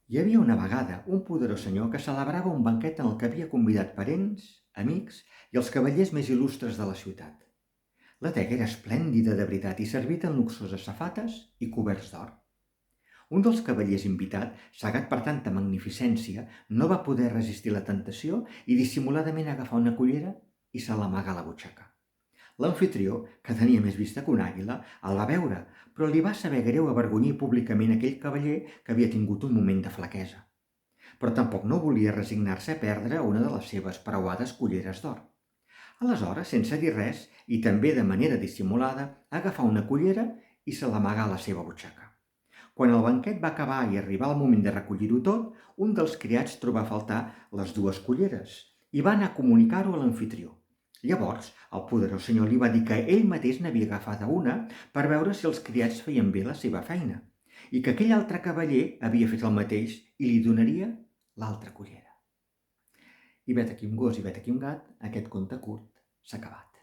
Hi havia una vegada un poderós senyor que celebrava un banquet en el que havia convidat parents, amics i els cavallers més il·lustres de la ciutat. La tega era esplèndida de veritat i servida en luxoses safates i coberts d'or. Un dels cavallers invitat, cegat per tanta magnificència, no va poder resistir la tentació i dissimuladament agafar una cullera i se l'amagà a la butxaca. L'amfitrió, que tenia més vista que una àguila, el va veure, però li va saber greu avergonyir públicament aquell cavaller que havia tingut un moment de flaquesa. Però tampoc no volia resignar-se a perdre una de les seves preuades culleres d'or. Aleshores, sense dir res, i també de manera dissimulada, agafà una cullera i se l'amagà a la seva butxaca. Quan el banquet va acabar i arribà el moment de recollir-ho tot, un dels criats trobà a faltar les dues culleres i va anar a comunicar-ho a l'amfitrió. Llavors, el poderós senyor li va dir que ell mateix n'havia agafada una per veure si els criats feien bé la seva feina i que aquell altre cavaller havia fet el mateix i li donaria l'altra cullera. I vet aquí un gos i vet aquí un gat, aquest conte curt s'ha acabat.